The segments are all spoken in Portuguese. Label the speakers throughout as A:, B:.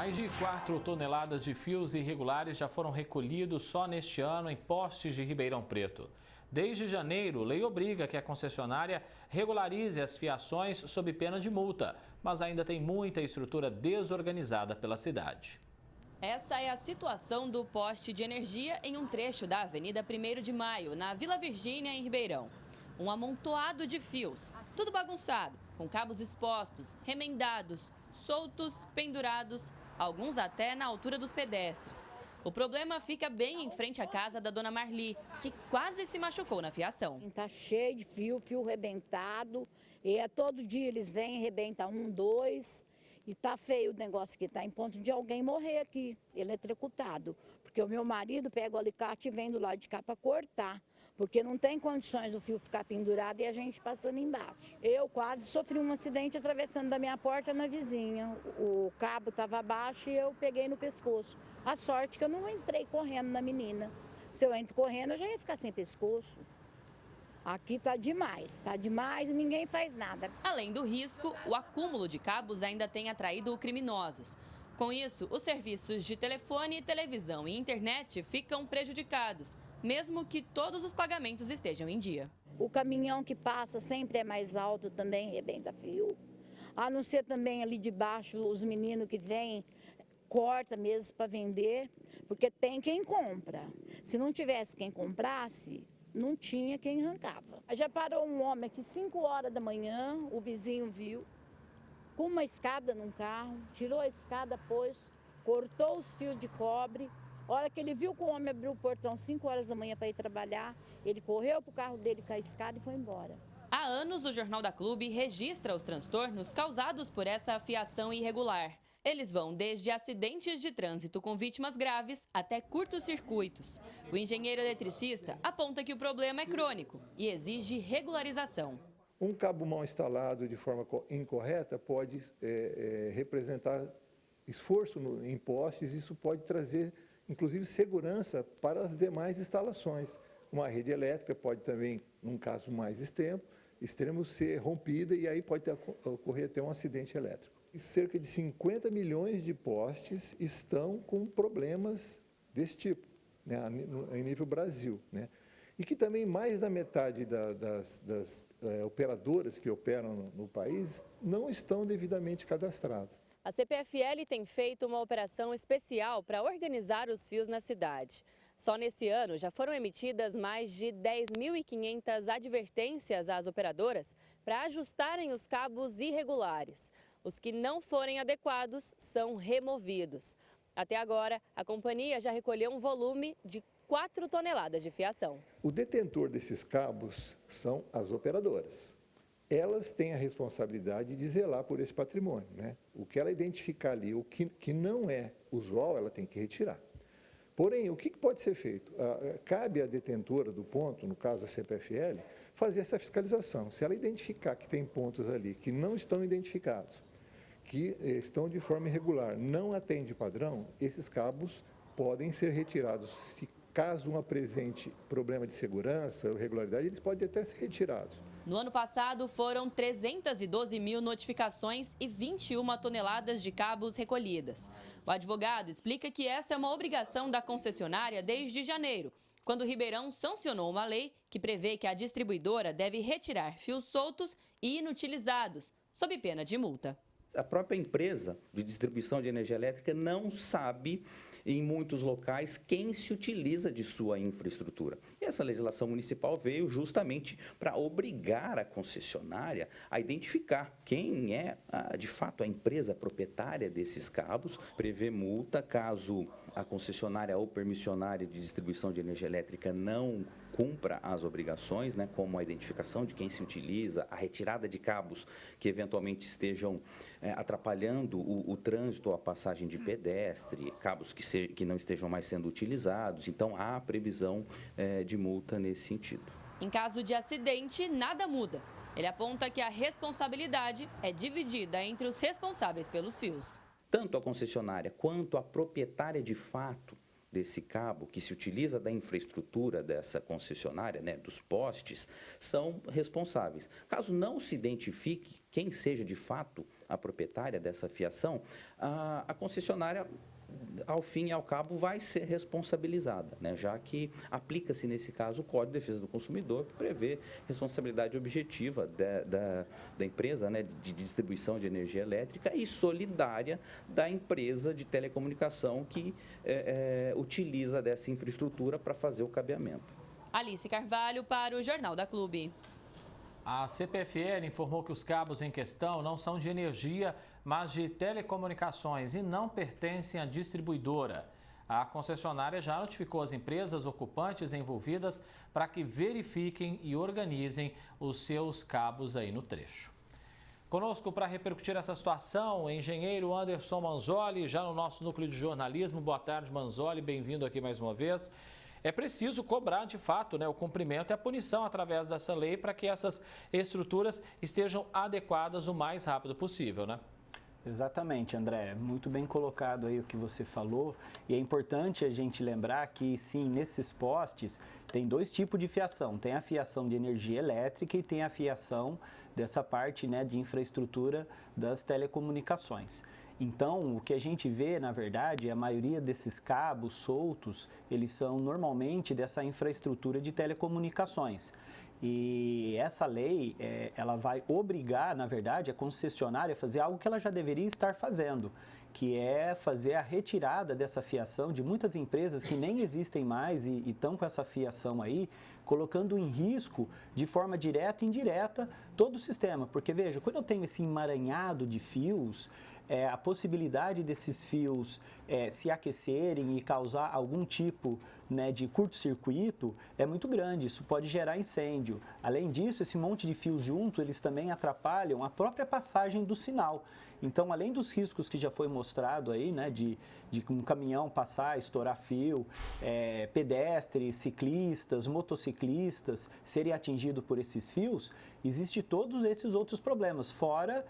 A: Mais de 4 toneladas de fios irregulares já foram recolhidos só neste ano em postes de Ribeirão Preto. Desde janeiro, lei obriga que a concessionária regularize as fiações sob pena de multa, mas ainda tem muita estrutura desorganizada pela cidade.
B: Essa é a situação do poste de energia em um trecho da Avenida 1º de Maio, na Vila Virgínia, em Ribeirão. Um amontoado de fios, tudo bagunçado, com cabos expostos, remendados, soltos, pendurados, alguns até na altura dos pedestres. O problema fica bem em frente à casa da dona Marli, que quase se machucou na fiação.
C: Está cheio de fio rebentado, e todo dia eles vêm, arrebentam 1, 2, e tá feio o negócio aqui, tá em ponto de alguém morrer aqui, eletrocutado. Porque o meu marido pega o alicate e vem do lado de cá para cortar, porque não tem condições do fio ficar pendurado e a gente passando embaixo. Eu quase sofri um acidente atravessando da minha porta na vizinha. O cabo estava abaixo e eu peguei no pescoço. A sorte que eu não entrei correndo na menina. Se eu entro correndo, eu já ia ficar sem pescoço. Aqui tá demais e ninguém faz nada.
B: Além do risco, o acúmulo de cabos ainda tem atraído criminosos. Com isso, os serviços de telefone, televisão e internet ficam prejudicados, mesmo que todos os pagamentos estejam em dia.
C: O caminhão que passa sempre é mais alto, também arrebenta fio. A não ser também ali de baixo, os meninos que vêm, corta mesmo para vender, porque tem quem compra. Se não tivesse quem comprasse, não tinha quem arrancava. Já parou um homem aqui 5 horas da manhã, o vizinho viu, com uma escada num carro, tirou a escada, pôs, cortou os fios de cobre. A hora que ele viu que o homem abriu o portão 5 horas da manhã para ir trabalhar, ele correu para o carro dele com a escada e foi embora.
B: Há anos, o Jornal da Clube registra os transtornos causados por essa fiação irregular. Eles vão desde acidentes de trânsito com vítimas graves até curtos-circuitos. O engenheiro eletricista aponta que o problema é crônico e exige regularização.
D: Um cabo mal instalado de forma incorreta pode representar esforço em postes, isso pode trazer, inclusive, segurança para as demais instalações. Uma rede elétrica pode também, num caso mais extremo, ser rompida e aí pode ocorrer até um acidente elétrico. E cerca de 50 milhões de postes estão com problemas desse tipo, né, em nível Brasil, né? E que também mais da metade das operadoras que operam no país não estão devidamente cadastradas.
B: A CPFL tem feito uma operação especial para organizar os fios na cidade. Só nesse ano já foram emitidas mais de 10.500 advertências às operadoras para ajustarem os cabos irregulares. Os que não forem adequados são removidos. Até agora, a companhia já recolheu um volume de 4 toneladas de fiação.
D: O detentor desses cabos são as operadoras. Elas têm a responsabilidade de zelar por esse patrimônio, né? O que ela identificar ali, o que não é usual, ela tem que retirar. Porém, o que pode ser feito? Cabe à detentora do ponto, no caso a CPFL, fazer essa fiscalização. Se ela identificar que tem pontos ali que não estão identificados, que estão de forma irregular, não atende padrão, esses cabos podem ser retirados. Se caso apresente problema de segurança ou irregularidade, eles podem até ser retirados.
B: No ano passado, foram 312 mil notificações e 21 toneladas de cabos recolhidas. O advogado explica que essa é uma obrigação da concessionária desde janeiro, quando Ribeirão sancionou uma lei que prevê que a distribuidora deve retirar fios soltos e inutilizados, sob pena de multa.
E: A própria empresa de distribuição de energia elétrica não sabe, em muitos locais, quem se utiliza de sua infraestrutura. E essa legislação municipal veio justamente para obrigar a concessionária a identificar quem é, de fato, a empresa proprietária desses cabos, prevê multa caso a concessionária ou permissionária de distribuição de energia elétrica não cumpra as obrigações, né, como a identificação de quem se utiliza, a retirada de cabos que eventualmente estejam atrapalhando o trânsito ou a passagem de pedestre, cabos que não estejam mais sendo utilizados. Então, há previsão de multa nesse sentido.
B: Em caso de acidente, nada muda. Ele aponta que a responsabilidade é dividida entre os responsáveis pelos fios.
E: Tanto a concessionária quanto a proprietária de fato desse cabo, que se utiliza da infraestrutura dessa concessionária, né, dos postes, são responsáveis. Caso não se identifique quem seja de fato a proprietária dessa fiação, a concessionária, ao fim e ao cabo, vai ser responsabilizada, né? Já que aplica-se, nesse caso, o Código de Defesa do Consumidor, que prevê responsabilidade objetiva da empresa, né, de distribuição de energia elétrica e solidária da empresa de telecomunicação que utiliza dessa infraestrutura para fazer o cabeamento.
B: Alice Carvalho para o Jornal da Clube.
A: A CPFL informou que os cabos em questão não são de energia, mas de telecomunicações e não pertencem à distribuidora. A concessionária já notificou as empresas ocupantes envolvidas para que verifiquem e organizem os seus cabos aí no trecho. Conosco para repercutir essa situação, o engenheiro Anderson Manzoli, já no nosso núcleo de jornalismo. Boa tarde, Manzoli, bem-vindo aqui mais uma vez. É preciso cobrar, de fato, né, o cumprimento e a punição através dessa lei para que essas estruturas estejam adequadas o mais rápido possível, né?
F: Exatamente, André. Muito bem colocado aí o que você falou. E é importante a gente lembrar que, sim, nesses postes tem dois tipos de fiação. Tem a fiação de energia elétrica e tem a fiação dessa parte, né, de infraestrutura das telecomunicações. Então, o que a gente vê, na verdade, a maioria desses cabos soltos, eles são normalmente dessa infraestrutura de telecomunicações. E essa lei, ela vai obrigar, na verdade, a concessionária a fazer algo que ela já deveria estar fazendo, que é fazer a retirada dessa fiação de muitas empresas que nem existem mais e estão com essa fiação aí, colocando em risco, de forma direta e indireta, todo o sistema. Porque, veja, quando eu tenho esse emaranhado de fios, a possibilidade desses fios se aquecerem e causar algum tipo, né, de curto-circuito é muito grande, isso pode gerar incêndio. Além disso, esse monte de fios junto, eles também atrapalham a própria passagem do sinal. Então, além dos riscos que já foi mostrado aí, né, de um caminhão passar, estourar fio, pedestres, ciclistas, motociclistas serem atingidos por esses fios, existe todos esses outros problemas, fora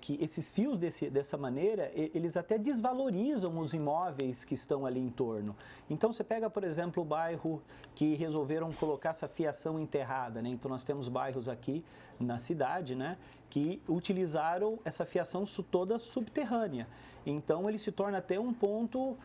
F: que esses fios dessa maneira, eles até desvalorizam os imóveis que estão ali em torno. Então, você pega, por exemplo, o bairro que resolveram colocar essa fiação enterrada, né? Então, nós temos bairros aqui na cidade, né, que utilizaram essa fiação toda subterrânea. Então, ele se torna até um ponto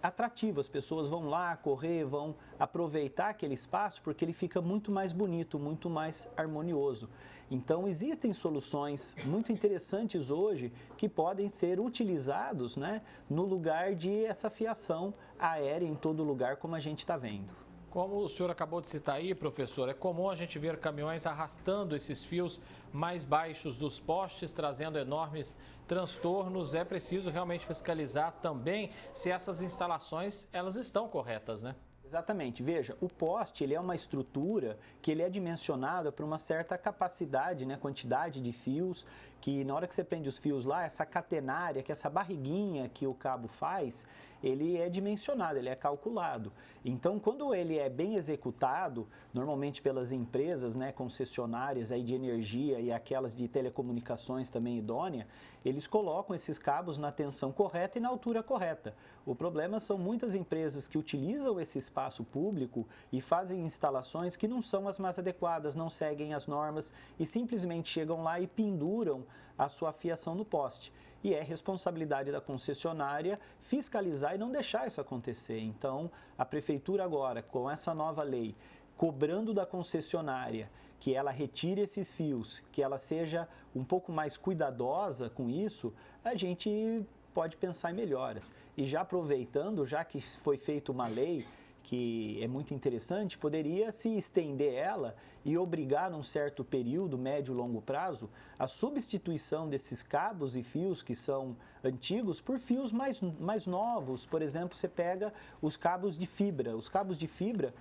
F: atrativo. As pessoas vão lá correr, vão aproveitar aquele espaço porque ele fica muito mais bonito, muito mais harmonioso. Então, existem soluções muito interessantes hoje que podem ser utilizados, né, no lugar de essa fiação aérea em todo lugar, como a gente está vendo.
A: Como o senhor acabou de citar aí, professor, é comum a gente ver caminhões arrastando esses fios mais baixos dos postes, trazendo enormes transtornos. É preciso realmente fiscalizar também se essas instalações elas estão corretas, né?
F: Exatamente. Veja, o poste ele é uma estrutura que ele é dimensionada para uma certa capacidade, né, quantidade de fios, que na hora que você prende os fios lá, essa catenária, que essa barriguinha que o cabo faz, ele é dimensionado, ele é calculado. Então, quando ele é bem executado, normalmente pelas empresas, né, concessionárias aí de energia e aquelas de telecomunicações também idônea, eles colocam esses cabos na tensão correta e na altura correta. O problema são muitas empresas que utilizam esse espaço público e fazem instalações que não são as mais adequadas, não seguem as normas e simplesmente chegam lá e penduram a sua fiação no poste. E é responsabilidade da concessionária fiscalizar e não deixar isso acontecer. Então, a prefeitura agora, com essa nova lei, cobrando da concessionária que ela retire esses fios, que ela seja um pouco mais cuidadosa com isso, a gente pode pensar em melhoras. E já aproveitando, já que foi feita uma lei que é muito interessante, poderia se estender ela e obrigar, num certo período, médio e longo prazo, a substituição desses cabos e fios que são antigos por fios mais novos. Por exemplo, você pega os cabos de fibra. Os cabos de fibra,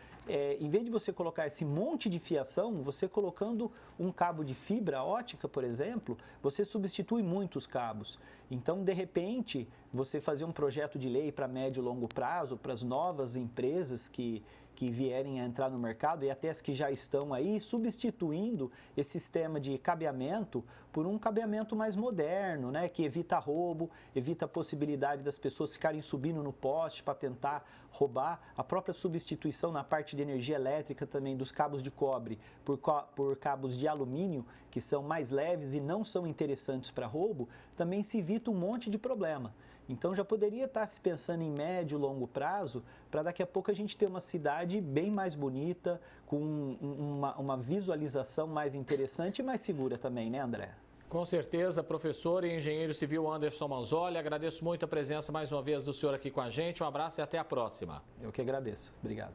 F: em vez de você colocar esse monte de fiação, você colocando um cabo de fibra ótica, por exemplo, você substitui muitos cabos. Então, de repente, você fazer um projeto de lei para médio e longo prazo, para as novas empresas que que vierem a entrar no mercado e até as que já estão aí, substituindo esse sistema de cabeamento por um cabeamento mais moderno, né, que evita roubo, evita a possibilidade das pessoas ficarem subindo no poste para tentar roubar, a própria substituição na parte de energia elétrica também dos cabos de cobre por cabos de alumínio, que são mais leves e não são interessantes para roubo, também se evita um monte de problema. Então já poderia estar se pensando em médio e longo prazo para daqui a pouco a gente ter uma cidade bem mais bonita, com uma visualização mais interessante e mais segura também, né, André?
A: Com certeza, professor e engenheiro civil Anderson Manzoli, agradeço muito a presença mais uma vez do senhor aqui com a gente. Um abraço e até a próxima.
F: Eu que agradeço. Obrigado.